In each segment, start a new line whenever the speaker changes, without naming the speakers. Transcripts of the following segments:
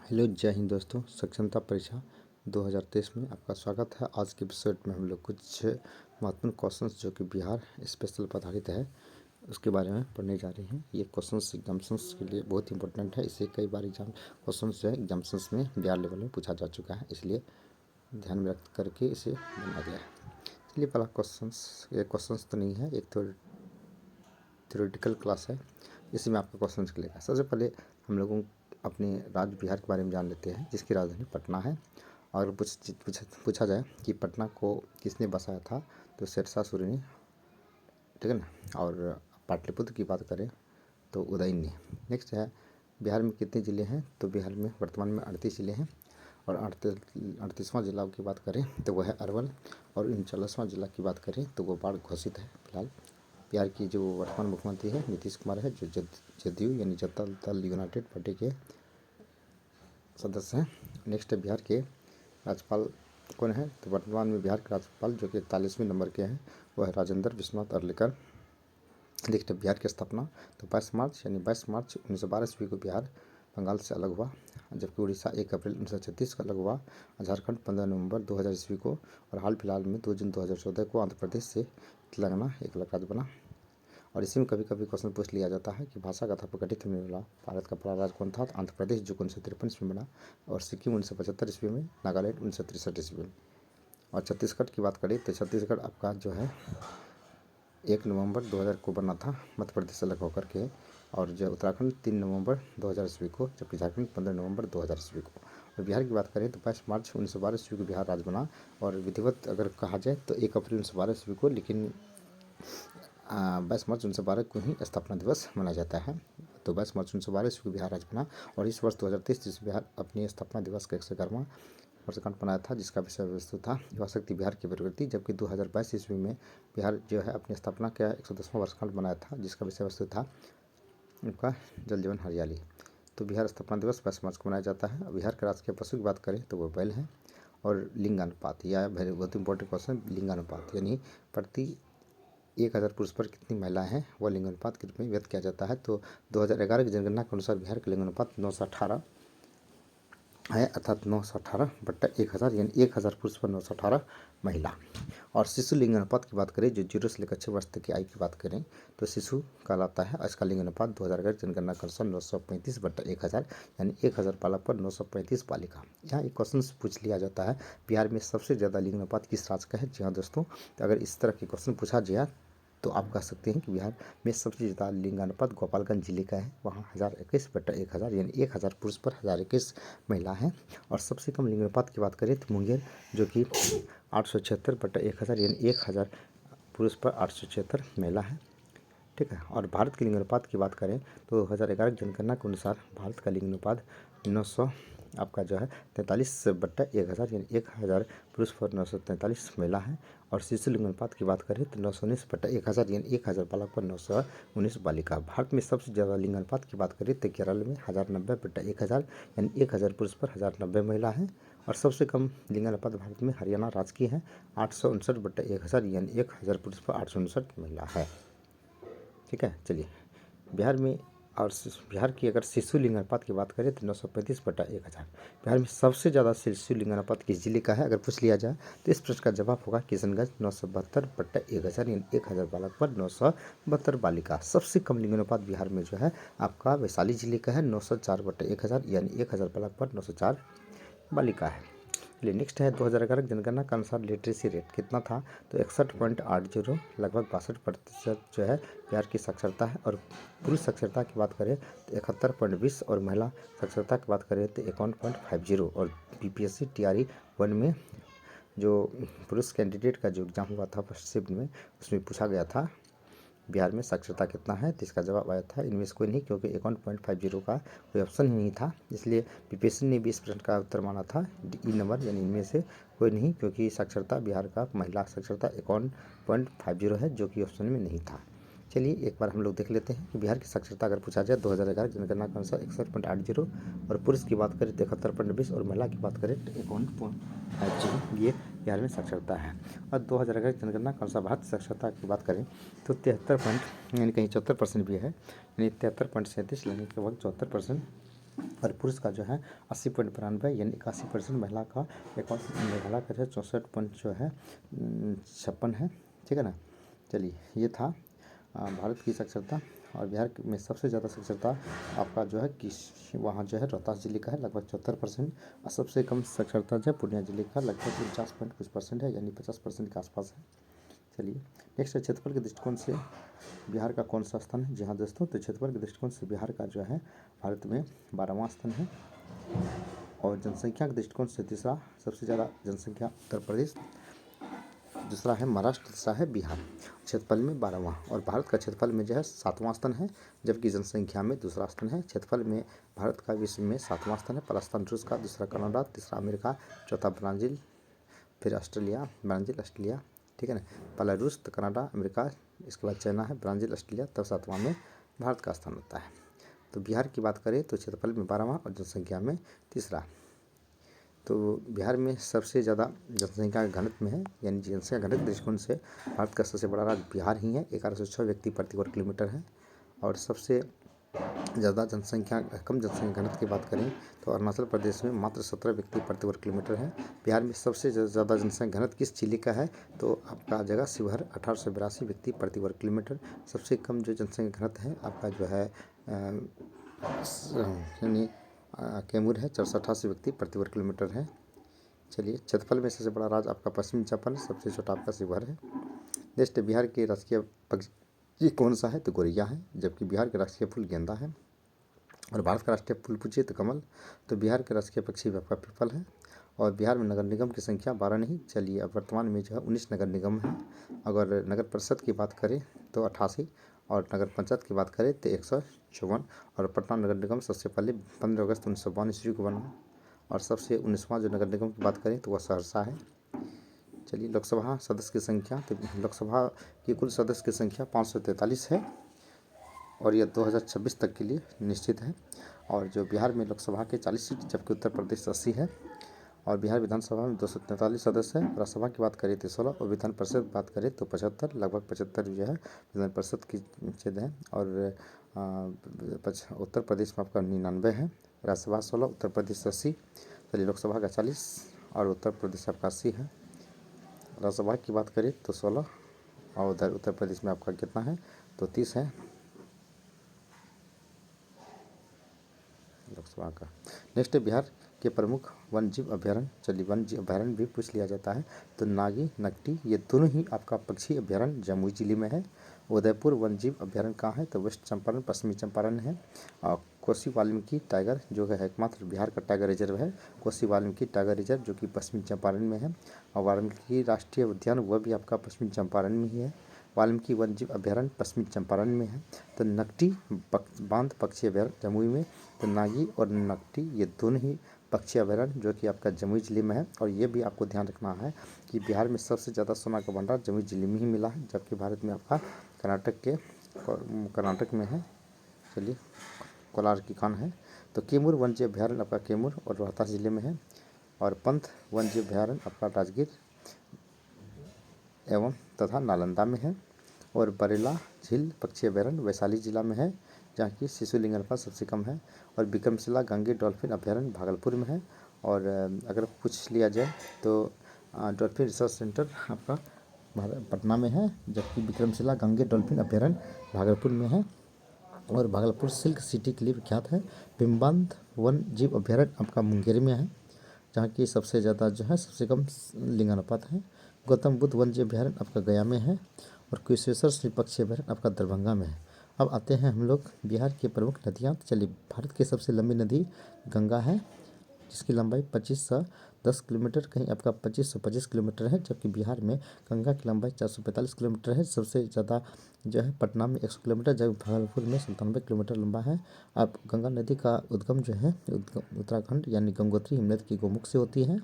Hello जय हिंद दोस्तों। सक्षमता परीक्षा 2023 में आपका स्वागत है। आज के एपिसोड में हम लोग कुछ महत्वपूर्ण क्वेश्चंस जो कि बिहार स्पेशल पर आधारित है उसके बारे में पढ़ने जा रहे हैं। ये क्वेश्चंस एग्जाम्स के लिए बहुत इंपॉर्टेंट है। इसे कई बार क्वेश्चंस जो है एग्जाम्स में बिहार लेवल में पूछा जा चुका है, इसलिए ध्यान में रख करके इसे बनाया गया है। इसलिए पहला ये क्वेश्चंस तो नहीं है, एक थ्योरेटिकल क्लास है, इसमें आपका क्वेश्चन निकलेगा। सबसे पहले हम लोगों अपने राज्य बिहार के बारे में जान लेते हैं, जिसकी राजधानी पटना है। और पूछा जाए कि पटना को किसने बसाया था, तो शेरशाह सूरी ने, ठीक है ना। और पाटलिपुत्र की बात करें तो उदयन ने। नेक्स्ट है बिहार में कितने ज़िले हैं, तो बिहार में वर्तमान में 38 ज़िले हैं। और 38वां जिला की बात करें तो वह है अरवल। और 39वां जिला की बात करें तो वो बाढ़ घोषित है फिलहाल। बिहार की जो वर्तमान मुख्यमंत्री है नीतीश कुमार है, जो जदयू यानी जनता दल यूनाइटेड पार्टी के सदस्य हैं। नेक्स्ट है बिहार के राज्यपाल कौन है, तो वर्तमान में बिहार के राज्यपाल जो कि 41वें नंबर के हैं वह है राजेंद्र विश्वनाथ अर्लेकर। नेक्स्ट है बिहार की स्थापना, तो 22 मार्च 1912 ईस्वी को बिहार बंगाल से अलग हुआ, जबकि उड़ीसा 1 अप्रैल 1936 को अलग हुआ। झारखंड 15 नवंबर 2000 ईस्वी को, और हाल फिलहाल में 2 जून 2014 को आंध्र प्रदेश से तेलंगाना एक अलग राज्य बना। और इसी में कभी कभी क्वेश्चन पूछ लिया जाता है कि भाषा कथा पर गठित होने वाला भारत का पहला राज्य कौन था, तो आंध्र प्रदेश जो 1953 ईस्वी में बना, और सिक्किम 1975 ईस्वी में, नागालैंड 1963 ईस्वी में। और छत्तीसगढ़ की बात करें तो छत्तीसगढ़ आपका जो है 1 नवंबर 2000 को बना था मध्य प्रदेश से अलग होकर के। और जो उत्तराखंड 3 नवंबर 2000 ईस्वी को, जबकि झारखंड 15 नवंबर 2000 ईस्वी को। और बिहार की बात करें तो 22 मार्च 1912 ईस्वी को बिहार राज्य बना। और विधिवत अगर कहा जाए तो 1 अप्रैल 1912 ईस्वी को, लेकिन 22 मार्च 1912 को ही स्थापना दिवस मनाया जाता है। तो 22 मार्च 1912 ईस्वी को बिहार राज्य बना। और इस वर्ष 2023 ईस्वी बिहार अपनी स्थापना दिवस का 111वां वर्षगांठ मनाया था, जिसका विषय वस्तु था युवा शक्ति बिहार की प्रगति। जबकि 2022 ईस्वी में बिहार जो है अपनी स्थापना का 110वां वर्षगांठ मनाया था, जिसका विषय वस्तु था उनका जल जीवन हरियाली। तो बिहार स्थापना दिवस 22 मार्च को मनाया जाता है। बिहार के राजकीय पशु की बात करें तो वो बैल है। और लिंगानुपात, यह बहुत इंपॉर्टेंट क्वेश्चन, लिंगानुपात यानी प्रति 1000 पुरुष पर कितनी महिलाएं हैं, वह लिंगानुपात के रूप में व्यक्त किया जाता है। तो 2011 की जनगणना के अनुसार बिहार का लिंगानुपात 918 है, अर्थात 918/1000, यानी 1000 पुरुष पर 918 महिला। और शिशु लिंगानुपात की बात करें, जो 0 से लेकर 6 वर्ष तक की आयु की बात करें तो शिशु कहलाता है। इसका लिंगानुपात 2011 जनगणना के अनुसार 935/1000, यानी 1000 बालक पर 935 बालिका। यहाँ एक क्वेश्चन पूछ लिया जाता है, बिहार में सबसे ज़्यादा लिंगानुपात किस राज्य का है। जी हाँ दोस्तों, तो अगर इस तरह के क्वेश्चन पूछा जाए तो आप कह सकते हैं कि बिहार में सबसे ज़्यादा लिंगानुपात गोपालगंज जिले का है, वहाँ 1021/1000, यानी 1000 पुरुष पर 1021 महिला हैं। और सबसे कम लिंगानुपात की बात करें तो मुंगेर, जो कि 876/1000, यानी 1000 पुरुष पर 876 महिला है, ठीक है। और भारत के लिंगानुपात की बात करें तो 2011 की जनगणना के अनुसार भारत का लिंगानुपात 900 आपका जो है 43/1000, यानी 1000 पुरुष पर 943 महिला है। और शिशु लिंगानुपात की बात करें तो 919/1000, यानी 1000 बालक पर 919 बालिका। भारत में सबसे ज़्यादा लिंगानुपात की बात करें तो केरल में 1090/1000, यानी 1000 पुरुष पर 1090 महिला है। और सबसे कम लिंगानुपात भारत में हरियाणा राज्य की है, 859/1000, यानी 1000 पुरुष पर 859 महिला है, ठीक है। चलिए बिहार में और बिहार की अगर शिशु लिंगानुपात की बात करें तो 935/1000। बिहार में सबसे ज़्यादा शिशु लिंगानुपात किस जिले का है, अगर पूछ लिया जाए तो इस प्रश्न का जवाब होगा किशनगंज, 972/1000, यानी 1000 बालक पर 972 बालिका। सबसे कम लिंगानुपात बिहार में जो है आपका वैशाली जिले का है, 904/1000, यानी 1000 बालक पर 904 बालिका है। चलिए नेक्स्ट है 2011 की जनगणना के अनुसार लिटरेसी रेट कितना था, तो 61.80, लगभग 62% जो है बिहार की साक्षरता है। और पुरुष साक्षरता की बात करें तो 71.20, और महिला साक्षरता की बात करें तो 51.50। और बीपीएससी टीआरई 1 में जो पुरुष कैंडिडेट का जो एग्ज़ाम हुआ था फर्स्ट शिफ्ट में, उसमें पूछा गया था बिहार में साक्षरता कितना है, तो इसका जवाब आया था इनमें से कोई नहीं, क्योंकि 51.50 का कोई ऑप्शन ही नहीं था। इसलिए बीपीएससी ने भी इस प्रश्न का उत्तर माना था डी नंबर, यानी इनमें से कोई नहीं, क्योंकि साक्षरता बिहार का महिला साक्षरता 51.50 है, जो कि ऑप्शन में नहीं था। चलिए एक बार हम लोग देख लेते हैं कि बिहार की साक्षरता अगर पूछा जाए 2011 जनगणना के अनुसार 61.80, और पुरुष की बात करें तो 71.20, और महिला की बात करें तो 51.50, ये बिहार में साक्षरता है। और 2011 की जनगणना के अनुसार भारत साक्षरता की बात करें तो 73 यानी कहीं 74% भी है, यानी 73.37, लगभग 74% और पुरुष का जो है 80.92 यानी 81% महिला का मेघालय का जो है 64 जो है 56 है। ठीक है ना। चलिए ये था भारत की साक्षरता। और बिहार में सबसे ज़्यादा साक्षरता आपका जो है किस वहाँ जो है रोहतास जिले का है लगभग 74%। और सबसे कम साक्षरता जो है पूर्णिया जिले का लगभग 49% है यानी 50% के आसपास है। चलिए नेक्स्ट है क्षेत्रफल के दृष्टिकोण से बिहार का कौन सा स्थान है। जी हाँ दोस्तों, तो क्षेत्रफल के दृष्टिकोण से बिहार का जो है भारत में 12वां स्थान है। और जनसंख्या के दृष्टिकोण से तीसरा सबसे ज़्यादा जनसंख्या उत्तर प्रदेश, दूसरा है महाराष्ट्र, तीसरा है बिहार। क्षेत्रफल में 12वां। और भारत का क्षेत्रफल में जो है 7वां स्थान है, जबकि जनसंख्या में दूसरा स्थान है। क्षेत्रफल में भारत का विश्व में 7वां स्थान है। पहला स्थान रूस का, दूसरा कनाडा, तीसरा अमेरिका, चौथा ब्राज़ील, फिर ऑस्ट्रेलिया, ब्राज़ील ऑस्ट्रेलिया। ठीक है ना। पहला रूस, तो कनाडा, अमेरिका, इसके बाद चाइना है, ब्राज़ील ऑस्ट्रेलिया, तब 7वां में भारत का स्थान होता है। तो बिहार की बात करें तो क्षेत्रफल में 12वां और जनसंख्या में तीसरा। तो बिहार में सबसे ज़्यादा जनसंख्या घनत्व में है, यानी जनसंख्या घनत्व दृष्टिकोण से भारत का सबसे बड़ा राज्य बिहार ही है। 1106 व्यक्ति प्रति वर्ग किलोमीटर है। और सबसे ज़्यादा जनसंख्या कम जनसंख्या घनत्व की बात करें तो अरुणाचल प्रदेश में मात्र 17 व्यक्ति प्रति वर्ग किलोमीटर है। बिहार में सबसे ज़्यादा जनसंख्या घनत्व किस जिले का है तो आपका जगह शिवहर 1882 व्यक्ति प्रति वर्ग किलोमीटर। सबसे कम जो जनसंख्या घनत्व है आपका जो है यानी कैमूर है, 488 व्यक्ति प्रति वर्ग किलोमीटर है। चलिए क्षेत्रफल में सबसे बड़ा राज्य आपका पश्चिमी चंपारण, सबसे छोटा आपका शिवहर है। नेक्स्ट बिहार के राजकीय पक्षी कौन सा है तो गोरैया है, जबकि बिहार का राष्ट्रीय फूल गेंदा है। और भारत का राष्ट्रीय फूल पूछिए तो कमल। तो बिहार के राष्ट्रीय पक्षी आपका पीपल है। और बिहार में नगर निगम की संख्या 12 नहीं, चलिए अब वर्तमान में जो है 19 नगर निगम है। अगर नगर परिषद की बात करें तो 88, और नगर पंचायत की बात करें तो 154। और पटना नगर निगम सबसे पहले 15 अगस्त 1952 ईस्वी को बना। और सबसे 19वां जो नगर निगम की बात करें तो वह सहरसा है। चलिए लोकसभा सदस्य की संख्या, तो लोकसभा की कुल सदस्य की संख्या 543 है और यह 2026 तक के लिए निश्चित है। और जो बिहार में लोकसभा के 40 सीट, जबकि उत्तर प्रदेश 80 है। और बिहार विधानसभा में 243 सदस्य हैं। राज्यसभा की बात करें तो 16 और विधान परिषद की बात करें तो 75, लगभग 75 जो है विधान परिषद की छेद है। और उत्तर प्रदेश में आपका 99 है। राज्यसभा 16, उत्तर प्रदेश 80। चलिए लोकसभा का 40 और उत्तर प्रदेश आपका 80 है। राज्यसभा की बात करें तो 16 और उधर उत्तर प्रदेश में आपका कितना है तो 30 है लोकसभा का। नेक्स्ट है बिहार के प्रमुख वन्य जीव अभ्यारण्य। चलिए वन्य जीव अभ्यारण्य भी पूछ लिया जाता है। तो नागी, नकटी, ये दोनों ही आपका पक्षी अभ्यारण्य जमुई जिले में है। उदयपुर वन्य जीव अभ्यारण्य कहाँ है तो वेस्ट चंपारण, पश्चिमी चंपारण है। और कोसी वाल्मीकि टाइगर जो है एकमात्र बिहार का टाइगर रिजर्व है, कोसी वाल्मीकि टाइगर रिजर्व, जो कि पश्चिमी चंपारण में है। और वाल्मीकि राष्ट्रीय उद्यान वह भी आपका पश्चिमी चंपारण में ही है। वाल्मीकि वन्य जीव अभ्यारण्य पश्चिमी चंपारण में है। तो नकटी बांध पक्षी अभ्यारण्य जमुई में। तो नागी और नकटी ये दोनों ही पक्षी अभ्यारण्य जो कि आपका जमुई जिले में है। और ये भी आपको ध्यान रखना है कि बिहार में सबसे ज़्यादा सोना का भंडार जमुई जिले में ही मिला है, जबकि भारत में आपका कर्नाटक में है। चलिए कोलार की खान है। तो कैमूर वन्य जीव अभ्यारण्य आपका कैमूर और रोहतास जिले में है। और पंथ वन्य जीव अभ्यारण्य आपका राजगीर एवं तथा नालंदा में है। और बरेला झील पक्षी अभ्यारण्य वैशाली जिला में है, जहाँ की शिशुलिंग अनुपात सबसे कम है। और विक्रमशिला गंगे डॉल्फिन अभ्यारण्य भागलपुर में है। और अगर पूछ लिया जाए तो डॉल्फिन रिसर्च सेंटर आपका पटना में है, जबकि विक्रमशिला गंगे डॉल्फिन अभ्यारण्य भागलपुर में है। और भागलपुर सिल्क सिटी के लिए विख्यात है। पिम्बांध वन जीव अभ्यारण्य आपका मुंगेर में है, जहाँ की सबसे ज़्यादा जो है सबसे कम लिंगानुपात है। गौतम बुद्ध वन्य जीव अभ्यारण्य आपका गया में है। और कुशेश्वर श्री पक्षी अभ्यारण्य आपका दरभंगा में है। अब आते हैं हम लोग बिहार की प्रमुख नदियाँ। तो चलिए भारत की सबसे लंबी नदी गंगा है, जिसकी लंबाई 2510 किलोमीटर, कहीं आपका 2525 किलोमीटर है। जबकि बिहार में गंगा की लंबाई 445 किलोमीटर है। सबसे ज़्यादा जो है पटना में 100 किलोमीटर, जबकि भागलपुर में 97 किलोमीटर लंबा है। अब गंगा नदी का उद्गम जो है उत्तराखंड यानी गंगोत्री हिमनद की गोमुख से होती है,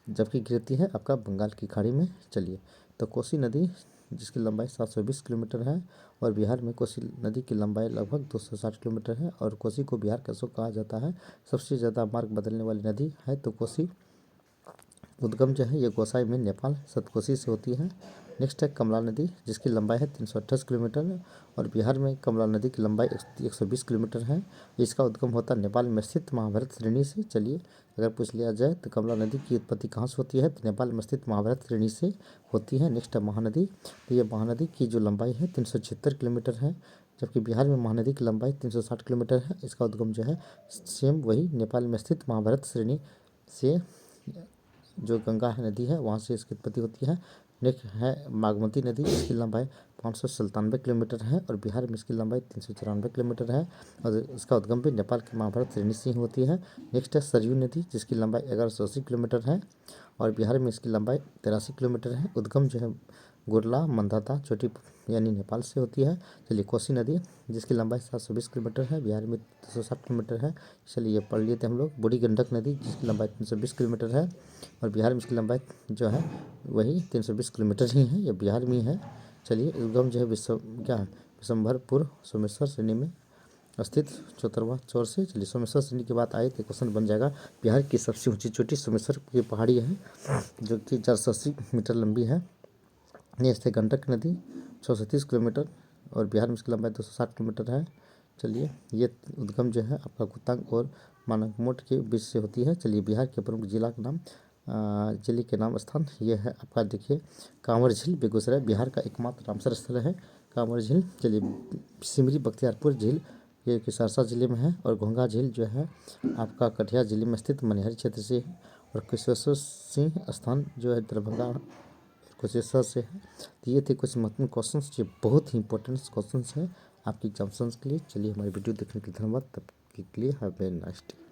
जबकि गिरती है आपका बंगाल की खाड़ी में। चलिए तो कोसी नदी जिसकी लंबाई 720 किलोमीटर है। और बिहार में कोसी नदी की लंबाई लगभग 260 किलोमीटर है। और कोसी को बिहार का अशोक कहा जाता है। सबसे ज़्यादा मार्ग बदलने वाली नदी है तो कोसी। उद्गम जो है ये गोसाई में नेपाल सतकोशी से होती है। नेक्स्ट है कमला नदी, जिसकी लंबाई है 328 किलोमीटर और बिहार में कमला नदी की लंबाई 120 किलोमीटर है। इसका उद्गम होता है नेपाल में स्थित महाभारत श्रेणी से। चलिए अगर पूछ लिया जाए तो कमला नदी की उत्पत्ति कहाँ से होती है, तो नेपाल में स्थित महाभारत श्रेणी से होती है। नेक्स्ट है महानदी, तो ये महानदी की जो लंबाई है 376 किलोमीटर है, जबकि बिहार में महानदी की लंबाई 360 किलोमीटर है। इसका उद्गम जो है सेम वही नेपाल में स्थित महाभारत श्रेणी से, जो गंगा है नदी है वहाँ से इसकी उत्पत्ति होती है। नेक्स्ट है बागमती नदी, इसकी लंबाई 597 किलोमीटर है और बिहार में इसकी लंबाई 394 किलोमीटर है और इसका उद्गम भी नेपाल के महाभारत श्रेणी से ही होती है। नेक्स्ट है सरयू नदी, जिसकी लंबाई 1180 किलोमीटर है और बिहार में इसकी लंबाई 83 किलोमीटर है। उद्गम जो है गुरला मंदाता चोटी यानी नेपाल से होती है। चलिए कोसी नदी, जिसकी लंबाई 720 किलोमीटर है, बिहार में 260 किलोमीटर है। चलिए ये पढ़ लिए थे हम लोग। बूढ़ी गंडक नदी, जिसकी लंबाई 320 किलोमीटर है और बिहार में इसकी लंबाई जो है वही 320 किलोमीटर ही है, ये बिहार में ही है। चलिए उद्गम जो है विशंभरपुर सोमेश्वर श्रेणी में स्थित चौतरवा चौर से। चलिए सोमेश्वर श्रेणी की बात आई तो क्वेश्चन बन जाएगा, बिहार की सबसे ऊंची चोटी सोमेश्वर की पहाड़ी है जो कि 480 मीटर लंबी है। नेक्स्ट है गंडक नदी 630 किलोमीटर और बिहार में इसकी लंबाई 260 किलोमीटर है। चलिए ये उद्गम जो है आपका गुतांग और मानकमोट के बीच से होती है। चलिए बिहार के प्रमुख जिला का नाम जिले के नाम स्थान ये है आपका, देखिए कांवर झील बेगूसराय बिहार का एकमात्र रामसर स्थल है कांवर झील। चलिए सिमरी बख्तियारपुर झील ये कि सहरसा जिले में है और घोंघा झील जो है आपका कटिहार जिले में स्थित मनिहारी क्षेत्र से है और कुशेश्वर सिंह स्थान जो है दरभंगा कुशेश्वर से है। तो ये थे कुछ महत्वपूर्ण क्वेश्चन, ये बहुत ही इंपॉर्टेंट क्वेश्चन है आपकी एग्जाम्स के लिए। चलिए हमारी वीडियो देखने के लिए धन्यवाद, तब के लिए हैव ए नाइस डे।